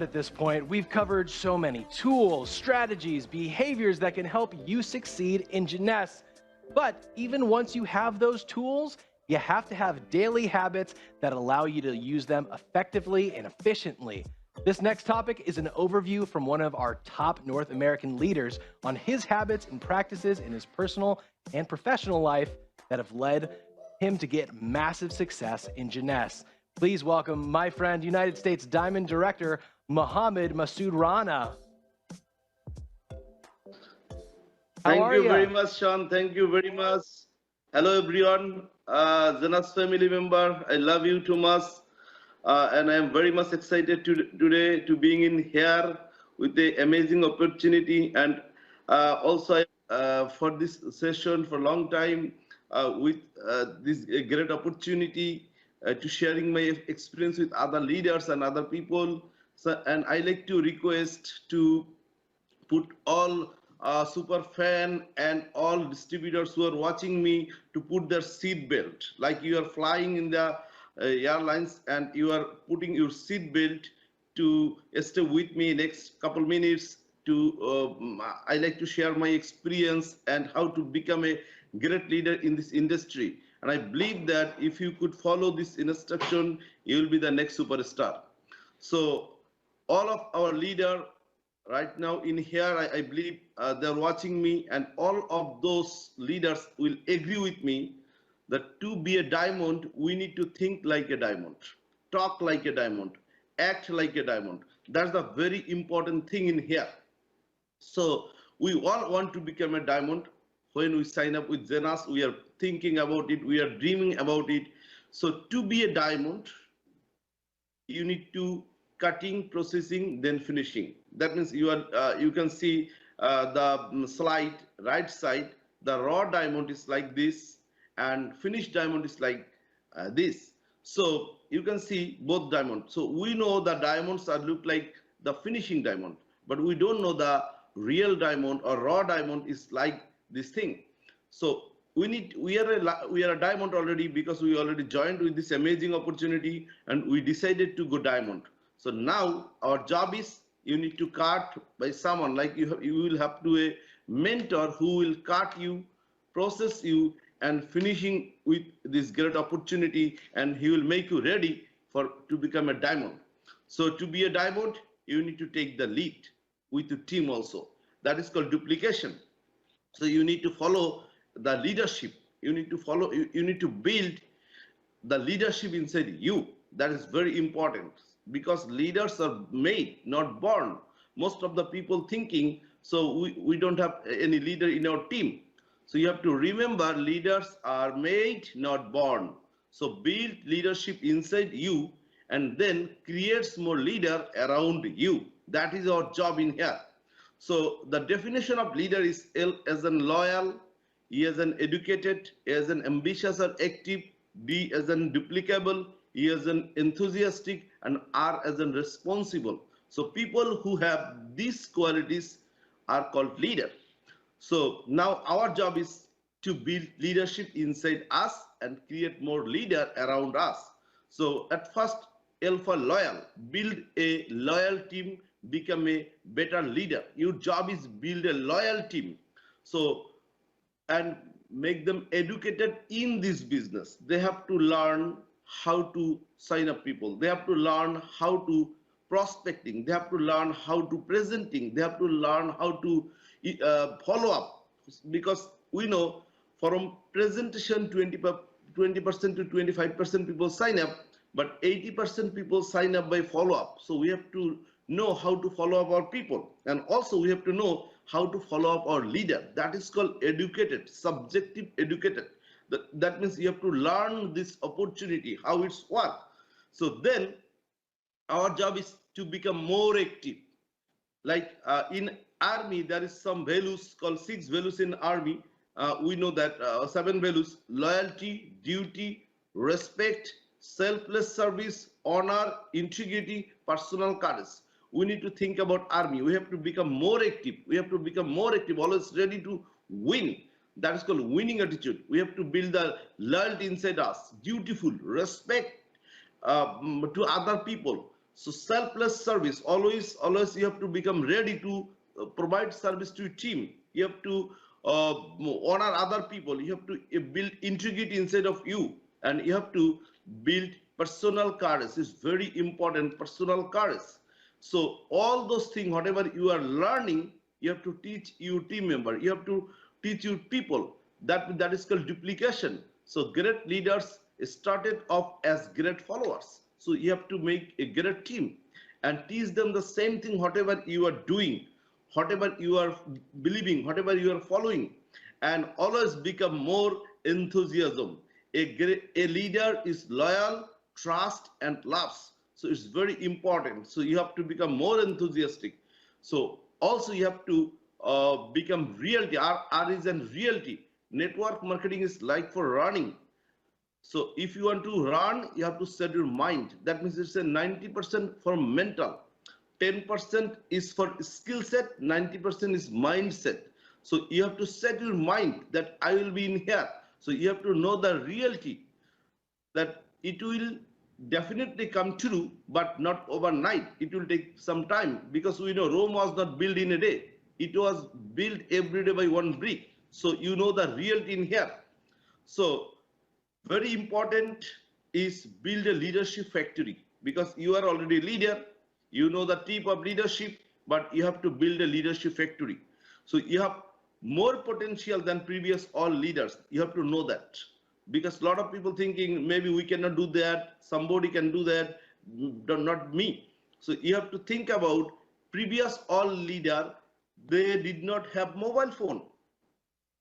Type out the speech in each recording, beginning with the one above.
At this point, we've covered so many tools, strategies, behaviors that can help you succeed in Jeunesse. But even once you have those tools, you have to have daily habits that allow you to use them effectively and efficiently. This next topic is an overview from one of our top North American leaders on his habits and practices in his personal and professional life that have led him to get massive success in Jeunesse. Please welcome my friend, United States Diamond Director, Mohammed Masood Rana. Thank you very much, Sean. Thank you very much. Hello, everyone. Jeunesse family member, I love you too much. And I am very much excited today to being in here with the amazing opportunity and also for this session for a long time with this great opportunity to sharing my experience with other leaders and other people. So, and I like to request to put all super fan and all distributors who are watching me to put their seat belt, like you are flying in the airlines and you are putting your seat belt to stay with me next couple minutes to I like to share my experience and how to become a great leader in this industry. And I believe that if you could follow this instruction, you will be the next superstar. So all of our leader right now in here, I believe they're watching me, and all of those leaders will agree with me that to be a diamond, we need to think like a diamond, talk like a diamond, act like a diamond. That's the very important thing in here. So we all want to become a diamond. When we sign up with Jeunesse, we are thinking about it, we are dreaming about it. So to be a diamond, you need to cutting, processing, then finishing. That means you can see the slide right side. The raw diamond is like this, and finished diamond is like this. So you can see both diamonds. So we know the diamonds are look like the finishing diamond, but we don't know the real diamond or raw diamond is like this thing. So we are a diamond already because we already joined with this amazing opportunity and we decided to go diamond. So now our job is you need to cut by someone, like you will have to a mentor who will cut you, process you, and finishing with this great opportunity, and he will make you ready for to become a diamond. So to be a diamond, you need to take the lead with the team also. That is called duplication. So you need to follow the leadership. You need to follow. You need to build the leadership inside you. That is very important because leaders are made, not born. Most of the people thinking, so we don't have any leader in our team. So you have to remember leaders are made, not born. So build leadership inside you and then creates more leader around you. That is our job in here. So the definition of leader is L as an loyal, E as an educated, A as an ambitious or active, D as an duplicable, E as an enthusiastic, and R as an responsible. So people who have these qualities are called leader. So now our job is to build leadership inside us and create more leader around us. So at first, L for loyal, build a loyal team, become a better leader. Your job is build a loyal team. So and make them educated in this business. They have to learn how to sign up people. They have to learn how to prospecting. They have to learn how to presenting. They have to learn how to follow up because we know from presentation 20% to 25% people sign up, but 80% people sign up by follow up. So we have to know how to follow up our people, and also we have to know how to follow up our leader. That is called educated, subjective educated. That means you have to learn this opportunity, how it's work. So then our job is to become more active. Like in army, there is some values called 6 values in army. We know that 7 values: loyalty, duty, respect, selfless service, honor, integrity, personal courage. We need to think about army. We have to become more active. We have to become more active, always ready to win. That is called winning attitude. We have to build the loyalty inside us, dutiful, respect to other people. So selfless service, always you have to become ready to provide service to your team. You have to honor other people. You have to build integrity inside of you, and you have to build personal courage. It's very important, personal courage. So all those things, whatever you are learning, you have to teach your team member. You have to teach your people. That is called duplication. So great leaders started off as great followers. So you have to make a great team and teach them the same thing, whatever you are doing, whatever you are believing, whatever you are following, and always become more enthusiasm. A leader is loyal, trust, and loves. So it's very important. So you have to become more enthusiastic. So also you have to become reality. R is in reality. Network marketing is like for running. So if you want to run, you have to set your mind. That means it's a 90% for mental, 10% is for skill set, 90% is mindset. So you have to set your mind that I will be in here. So you have to know the reality that it will definitely come true, but not overnight. It will take some time, because we know Rome was not built in a day. It was built every day by one brick. So you know the reality in here. So very important is build a leadership factory, because you are already a leader. You know the tip of leadership, but you have to build a leadership factory. So you have more potential than previous all leaders. You have to know that, because a lot of people thinking maybe we cannot do that, somebody can do that, not me. So you have to think about previous all leader. They did not have mobile phone.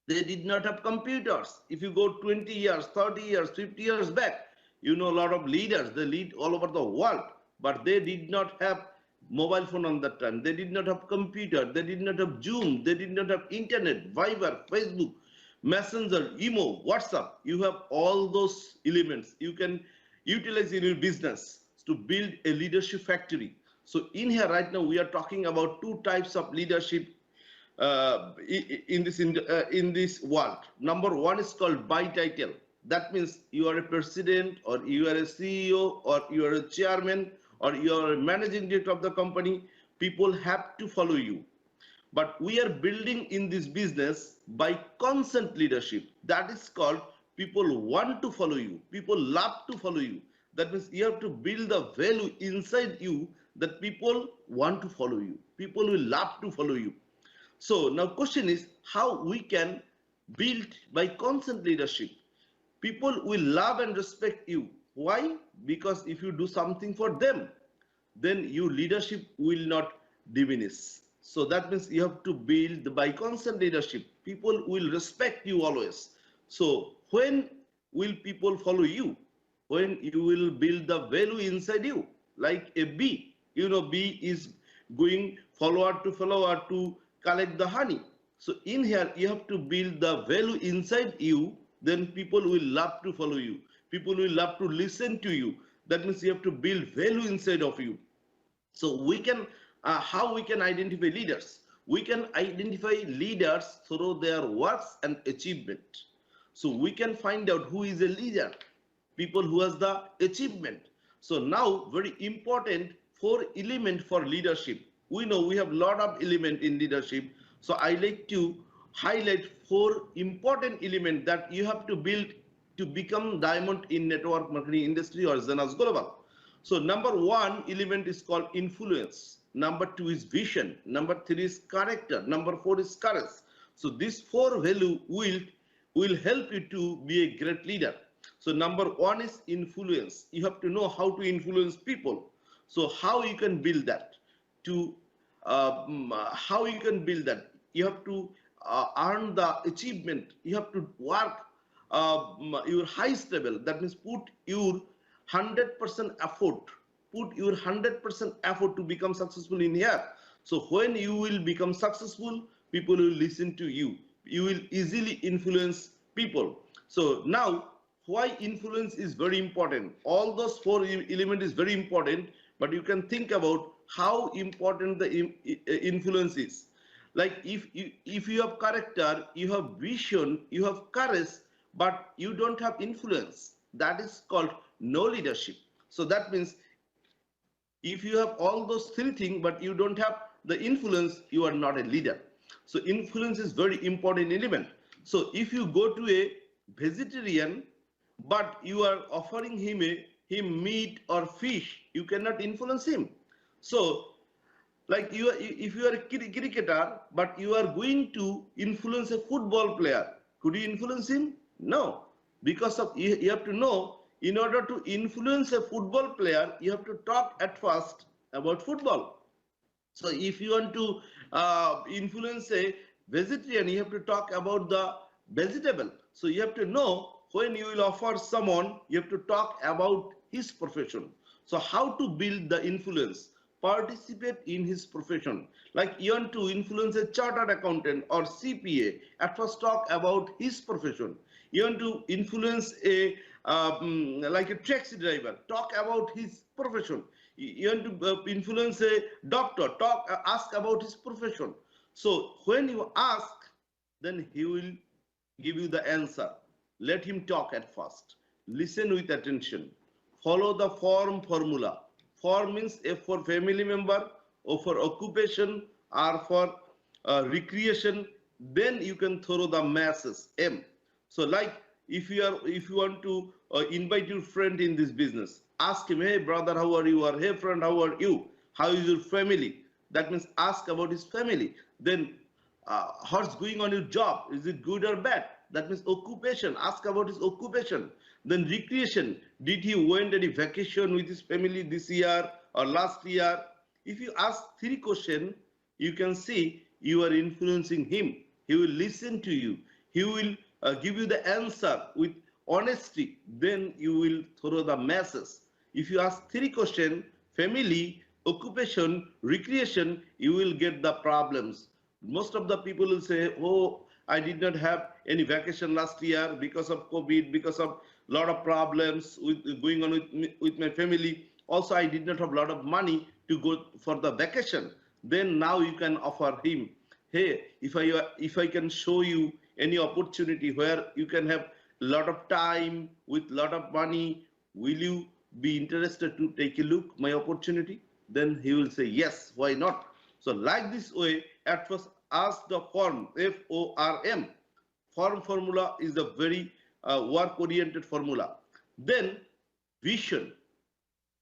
They did not have computers. If you go 20 years, 30 years, 50 years back, you know a lot of leaders, they lead all over the world, but they did not have mobile phone on that time. They did not have computer. They did not have Zoom. They did not have internet, Viber, Facebook, Messenger, email, WhatsApp. You have all those elements you can utilize in your business to build a leadership factory. So in here right now, we are talking about two types of leadership in this world. Number one is called by title. That means you are a president, or you are a CEO, or you are a chairman, or you are a managing director of the company. People have to follow you. But we are building in this business by consent leadership. That is called people want to follow you. People love to follow you. That means you have to build the value inside you that people want to follow you. People will love to follow you. So now question is how we can build by consent leadership. People will love and respect you. Why? Because if you do something for them, then your leadership will not diminish. So that means you have to build by consent leadership. People will respect you always. So when will people follow you? When you will build the value inside you, like a bee. You know, bee is going follower to collect the honey. So in here, you have to build the value inside you, then people will love to follow you. People will love to listen to you. That means you have to build value inside of you. So we can, how we can identify leaders? We can identify leaders through their works and achievement. So we can find out who is a leader, people who has the achievement. So now very important 4 element for leadership. We know we have a lot of element in leadership. So I like to highlight 4 important element that you have to build to become diamond in network marketing industry or Zenas Global. So number 1 element is called influence. Number 2 is vision. Number 3 is character. Number 4 is courage. So these 4 value will help you to be a great leader. So number 1 is influence. You have to know how to influence people. So how you can build that? How you can build that? You have to earn the achievement. You have to work your highest level. That means put your 100% effort. Put your 100% effort to become successful in here. So when you will become successful, people will listen to you. You will easily influence people. So now, why influence is very important? All those 4 elements is very important, but you can think about how important the influence is. Like if you have character, you have vision, you have courage, but you don't have influence, that is called no leadership. So that means If you have all those three things, but you don't have the influence, you are not a leader. So influence is very important element. So if you go to a vegetarian, but you are offering him meat or fish, you cannot influence him. So like if you are a cricketer, but you are going to influence a football player, could you influence him? No, because of you have to know, in order to influence a football player, you have to talk at first about football. So if you want to influence a vegetarian, you have to talk about the vegetable. So you have to know, when you will offer someone, you have to talk about his profession. So how to build the influence? Participate in his profession. Like you want to influence a chartered accountant or CPA, at first talk about his profession. You want to influence a like a taxi driver, talk about his profession. You want to influence a doctor, ask about his profession. So when you ask, then he will give you the answer. Let him talk at first. Listen with attention. Follow the form formula. Form means F for family member, O for occupation, R for recreation. Then you can throw the masses, M. So like if you want to invite your friend in this business, ask him, hey brother, how are you? Or hey friend, how are you? How is your family? That means ask about his family. Then what's going on your job? Is it good or bad? That means occupation. Ask about his occupation. Then recreation. Did he went any vacation with his family this year or last year? If you ask three questions, you can see you are influencing him. He will listen to you. He will give you the answer with honesty. Then you will throw the masses. If you ask three questions, family, occupation, recreation, you will get the problems. Most of the people will say, oh, I did not have any vacation last year because of COVID, because of a lot of problems going on with my family. Also, I did not have a lot of money to go for the vacation. Then now you can offer him, hey, if I can show you any opportunity where you can have a lot of time with a lot of money, will you be interested to take a look my opportunity? Then he will say, yes, why not? So like this way, at first ask the form, FORM. Form formula is a very work-oriented formula. Then vision.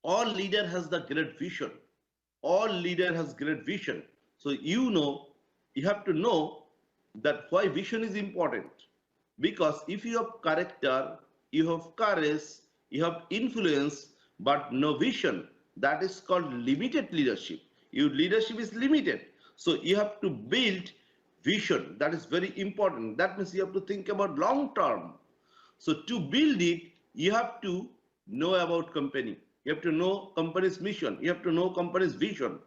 All leader has the great vision. All leader has great vision. So you have to know that why vision is important. Because if you have character, you have courage, you have influence, but no vision, that is called limited leadership. Your leadership is limited. So you have to build vision. That is very important. That means you have to think about long term. So to build it, you have to know about company. You have to know company's mission. You have to know company's vision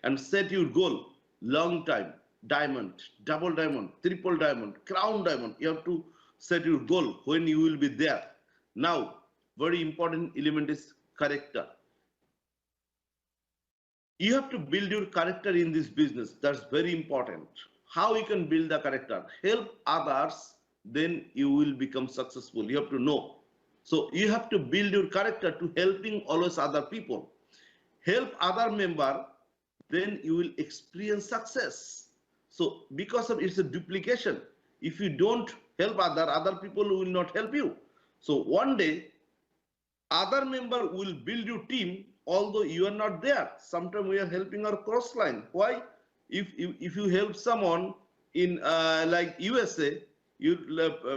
and set your goal long time. Diamond, double diamond, triple diamond, crown diamond. You have to set your goal when you will be there. Now, very important element is character. You have to build your character in this business. That's very important. How you can build the character? Help others, then you will become successful. You have to know. So you have to build your character to helping always other people. Help other member, then you will experience success. So because of it's a duplication. If you don't help other people will not help you. So one day, other member will build your team, although you are not there. Sometimes we are helping our cross line. Why? If you help someone in like USA, you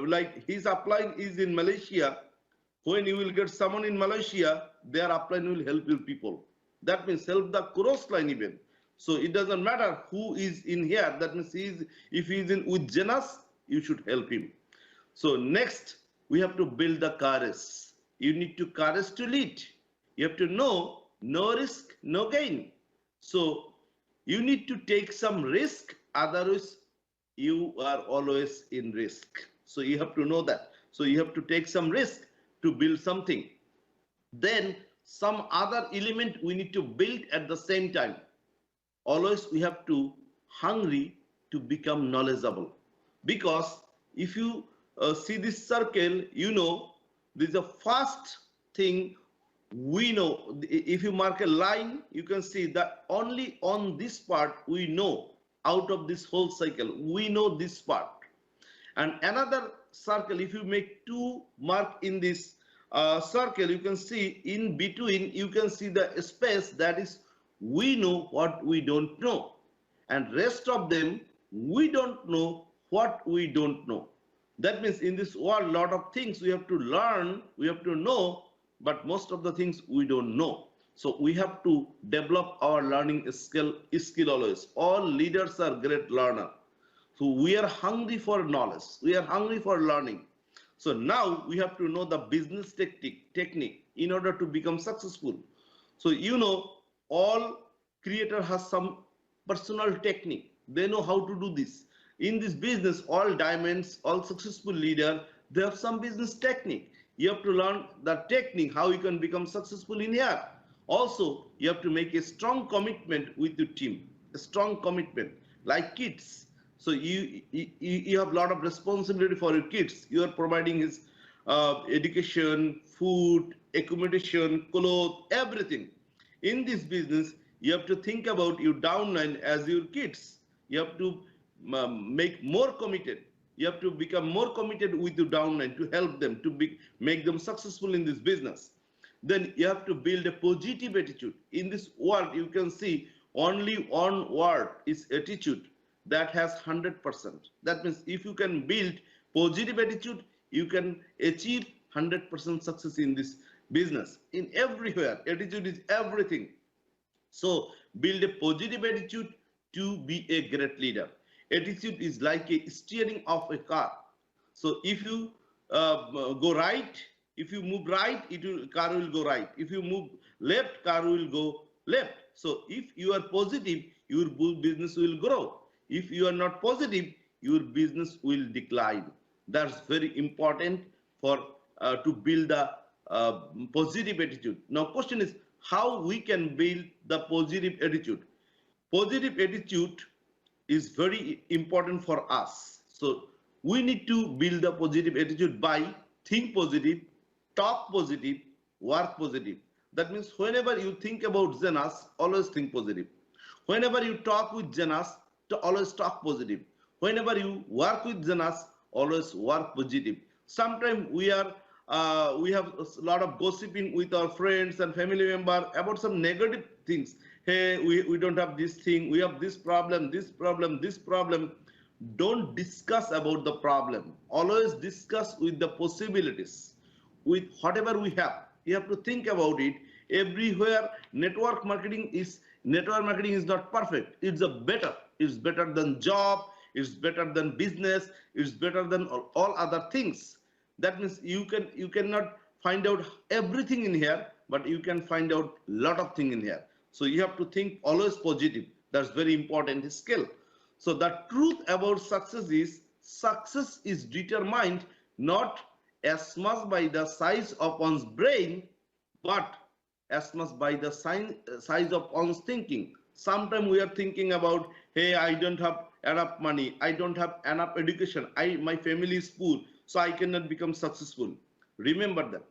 like he's applying is in Malaysia. When you will get someone in Malaysia, their applying will help your people. That means help the cross line even. So it doesn't matter who is in here. That means if he is in with Janus, you should help him. So next, we have to build the courage. You need to courage to lead. You have to know no risk, no gain. So you need to take some risk, otherwise you are always in risk. So you have to know that. So you have to take some risk to build something. Then some other element we need to build at the same time. Always we have to hungry to become knowledgeable. Because if you see this circle, you know, this is the first thing we know, if you mark a line, you can see that only on this part we know, out of this whole cycle we know this part. And another circle, if you make two mark in this circle, you can see in between, you can see the space, that is we know what we don't know, and rest of them we don't know what we don't know. That means in this world, lot of things we have to learn, we have to know, but most of the things we don't know. So we have to develop our learning skill always. All leaders are great learner. So we are hungry for knowledge. We are hungry for learning. So now we have to know the business technique in order to become successful. So you know, all creator has some personal technique. They know how to do this. In this business, all diamonds, all successful leader, they have some business technique. You have to learn the technique, how you can become successful in here. Also, you have to make a strong commitment with your team, a strong commitment, like kids. So you have a lot of responsibility for your kids. You are providing his education, food, accommodation, clothes, everything. In this business, you have to think about your downline as your kids. You have to make more committed. You have to become more committed with your downline to help them, to make them successful in this business. Then you have to build a positive attitude. In this world, you can see only one word is attitude, that has 100%. That means if you can build positive attitude, you can achieve 100% success in this business. In everywhere, attitude is everything. So build a positive attitude to be a great leader. Attitude is like a steering of a car. So if you go right, if you move right, car will go right. If you move left, car will go left. So if you are positive, your business will grow. If you are not positive, your business will decline. That's very important for to build the positive attitude. Now, question is how we can build the positive attitude. Positive attitude is very important for us. So we need to build the positive attitude by think positive, talk positive, work positive. That means whenever you think about Zenas, always think positive. Whenever you talk with Zenas, to always talk positive. Whenever you work with Zenas, always work positive. Sometimes we have a lot of gossiping with our friends and family members about some negative things. Hey, we don't have this thing, we have this problem, this problem, this problem. Don't discuss about the problem. Always discuss with the possibilities. With whatever we have, you have to think about it. Everywhere network marketing is not perfect. It's better. It's better than job. It's better than business. It's better than all other things. That means you cannot find out everything in here, but you can find out a lot of things in here. So you have to think always positive. That's very important skill. So the truth about success is determined not as much by the size of one's brain, but as much by the size of one's thinking. Sometimes we are thinking about, hey, I don't have enough money, I don't have enough education, my family is poor, so I cannot become successful. Remember that.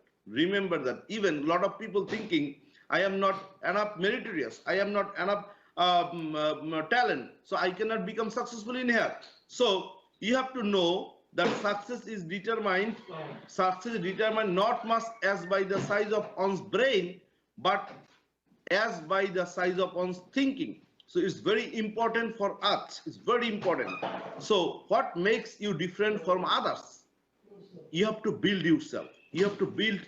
Even a lot of people thinking, I am not enough meritorious, I am not enough talent, so I cannot become successful in here. So you have to know that success is determined not much as by the size of one's brain, but as by the size of one's thinking. So it's very important for us. It's very important. So what makes you different from others? You have to build yourself. You have to build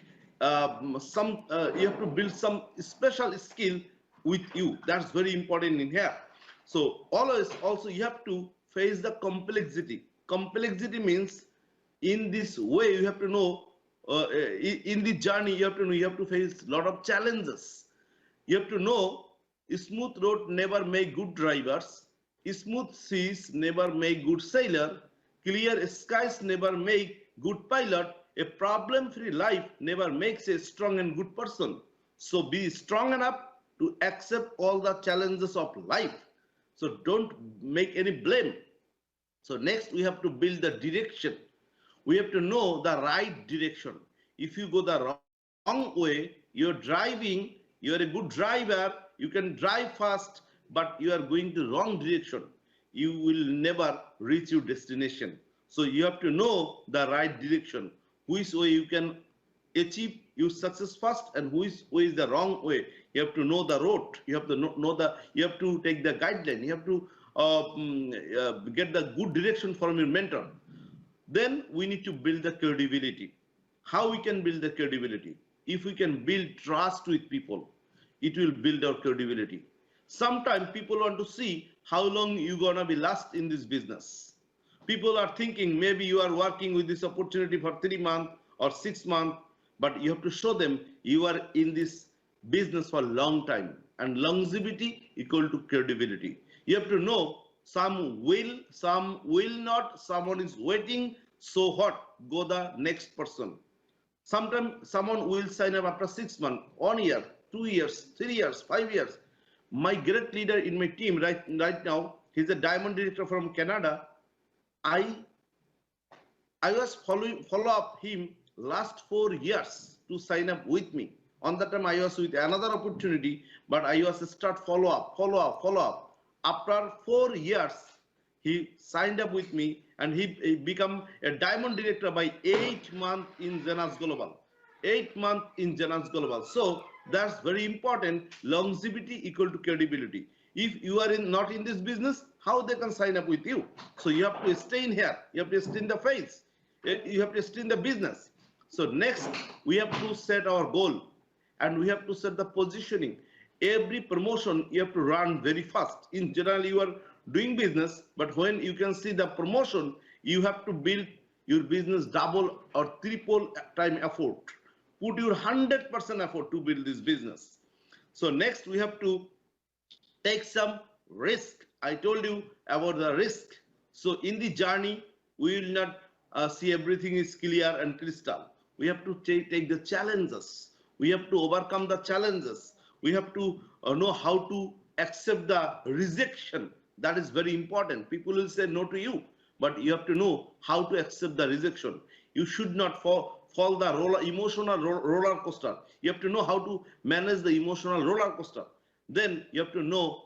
some special skill with you. That's very important in here. So always also you have to face the complexity. Complexity means in this way you have to know in the journey you have to face a lot of challenges. You have to know smooth road never make good drivers, smooth seas never make good sailor, clear skies never make good pilot, a problem-free life never makes a strong and good person. So be strong enough to accept all the challenges of life. So don't make any blame. So next we have to build the direction. We have to know the right direction. If you go the wrong way, you're driving, you're a good driver, you can drive fast, but you are going to wrong direction, you will never reach your destination. So you have to know the right direction, which way you can achieve your success first, and which way is the wrong way. You have to know the road, you have to know the, you have to take the guideline, you have to get the good direction from your mentor. Then we need to build the credibility. How we can build the credibility? If we can build trust with people, it will build our credibility. Sometimes people want to see how long you're gonna be last in this business. People are thinking maybe you are working with this opportunity for 3 months or 6 months, but you have to show them you are in this business for a long time, and longevity equal to credibility. You have to know some will not, someone is waiting, so what? Go the next person. Sometimes someone will sign up after 6 months, 1 year, 2 years, 3 years, 5 years. My great leader in my team right now, he's a diamond director from Canada. I was follow up him last 4 years to sign up with me. On that time I was with another opportunity, but I was start follow up. After 4 years, he signed up with me, and he become a diamond director by 8 months in Zenas Global. 8 months in Zenas Global. So that's very important. Longevity equal to credibility. If you are not in this business, how they can sign up with you? So you have to stay in here. You have to stay in the face. You have to stay in the business. So next, we have to set our goal, and we have to set the positioning. Every promotion you have to run very fast. In general, you are doing business, but when you can see the promotion, you have to build your business double or triple time effort. Put your 100% effort to build this business. So next, we have to take some risk. I told you about the risk. So in the journey, we will not see everything is clear and crystal. We have to take the challenges. We have to overcome the challenges. We have to know how to accept the rejection. That is very important. People will say no to you, but you have to know how to accept the rejection. You should not fall the emotional roller coaster. You have to know how to manage the emotional roller coaster. Then you have to know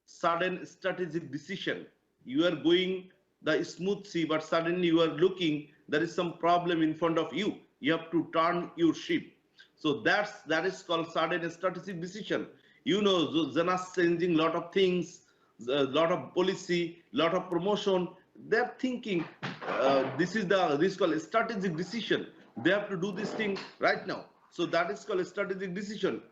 sudden strategic decision. You are going the smooth sea, but suddenly you are looking, there is some problem in front of you. You have to turn your ship. So that is called sudden strategic decision. You know, Zenas changing a lot of things, a lot of policy, lot of promotion. They're thinking this is called a strategic decision. They have to do this thing right now. So that is called a strategic decision.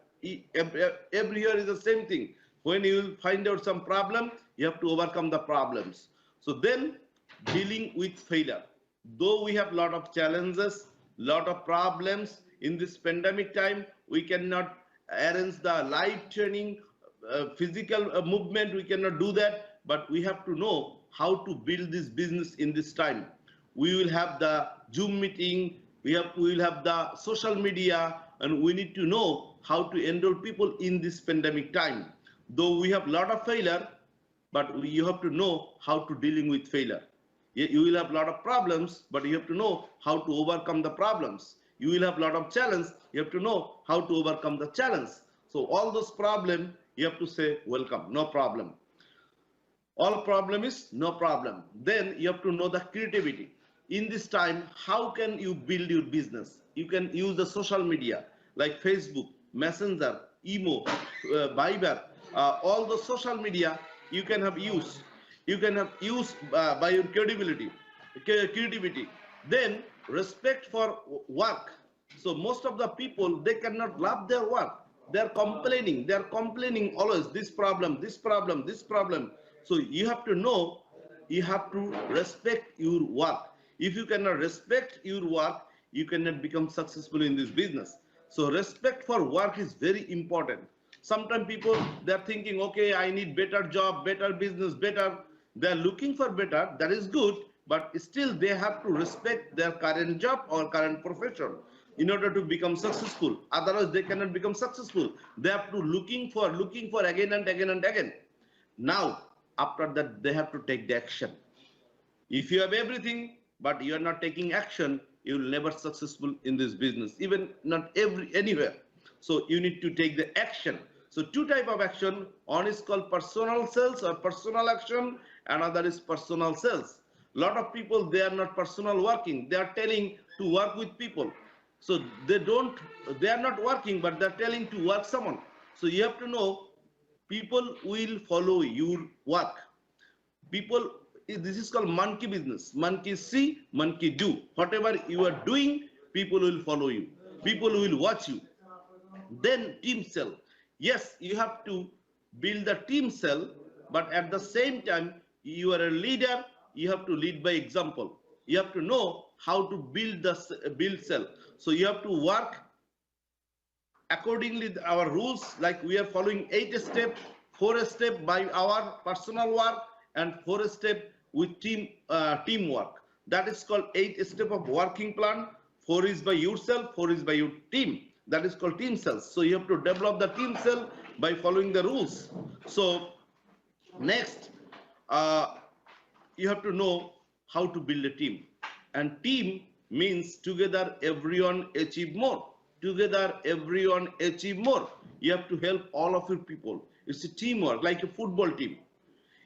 Every year is the same thing. When you will find out some problem, you have to overcome the problems. So then dealing with failure. Though we have a lot of challenges, lot of problems in this pandemic time, we cannot arrange the live training, physical movement, we cannot do that, but we have to know how to build this business in this time. We will have the Zoom meeting, we will have the social media, and we need to know how to enroll people in this pandemic time. Though we have a lot of failure, but you have to know how to dealing with failure. You will have a lot of problems, but you have to know how to overcome the problems. You will have a lot of challenge, you have to know how to overcome the challenge. So all those problems, you have to say, welcome, no problem. All problem is no problem. Then you have to know the creativity. In this time, how can you build your business? You can use the social media like Facebook, Messenger, Emo, Viber, all the social media you can have use. You can have use by your creativity. Then respect for work. So most of the people, they cannot love their work. They're complaining always, this problem. So you have to know, you have to respect your work. If you cannot respect your work, you cannot become successful in this business. So respect for work is very important. Sometimes people, they're thinking, okay, I need better job, better business, better. They're looking for better, that is good, but still they have to respect their current job or current profession in order to become successful. Otherwise, they cannot become successful. They have to looking for again and again. Now, after that, they have to take the action. If you have everything, but you are not taking action, you will never successful in this business, even not anywhere. So you need to take the action. So two type of action. One is called personal sales or personal action. Another is personal sales. Lot of people, they are not personal working. They are telling to work with people. So they are not working, but they're telling to work someone. So you have to know people will follow your work. People, this is called monkey business. Monkey see, monkey do. Whatever you are doing, people will follow you. People will watch you. Then team sell. Yes, you have to build the team sell, but at the same time, you are a leader. You have to lead by example. You have to know how to build sell. So you have to work accordingly our rules, like we are following 8 steps, 4 steps by our personal work and 4 steps with teamwork. That is called 8 steps of working plan. 4 is by yourself, 4 is by your team. That is called team cells. So you have to develop the team cell by following the rules. So next, you have to know how to build a team. And team means together everyone achieve more. Together everyone achieve more. You have to help all of your people. It's a teamwork, like a football team.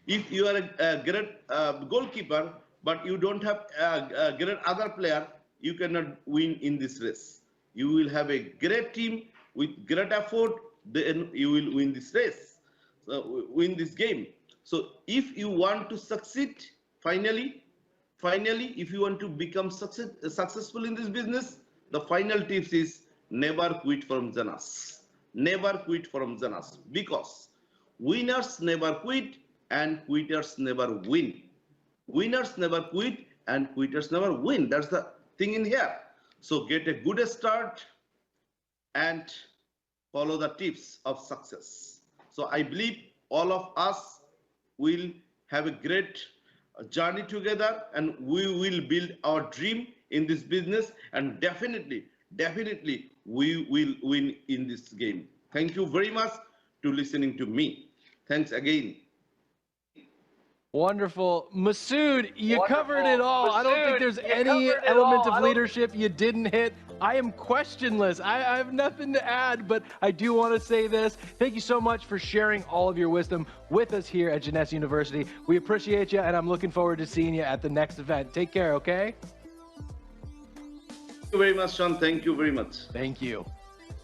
If you are a great goalkeeper, but you don't have a great other player, you cannot win in this race. You will have a great team with great effort, then you will win this race, so win this game. So if you want to succeed, finally, if you want to become successful in this business, the final tips is never quit from Jonas. Never quit from Jonas, because winners never quit and quitters never win. Winners never quit and quitters never win. That's the thing in here. So get a good start and follow the tips of success. So I believe all of us will have a great journey together, and we will build our dream in this business, and definitely we will win in this game. Thank you very much to listening to me. Thanks again. Wonderful. Masood, you covered it all. I don't think there's any element of leadership you didn't hit. I am questionless. I have nothing to add, but I do want to say this. Thank you so much for sharing all of your wisdom with us here at Jeunesse University. We appreciate you, and I'm looking forward to seeing you at the next event. Take care, okay? Thank you very much, Sean. Thank you very much. Thank you.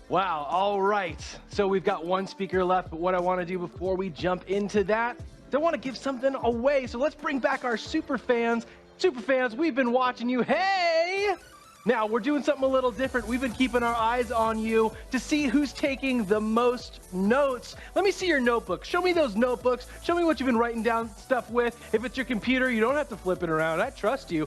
Wow. All right. So we've got one speaker left, but what I want to do before we jump into that, I want to give something away. So let's bring back our super fans. Super fans, we've been watching you. Hey! Now, we're doing something a little different. We've been keeping our eyes on you to see who's taking the most notes. Let me see your notebook. Show me those notebooks. Show me what you've been writing down stuff with. If it's your computer, you don't have to flip it around. I trust you.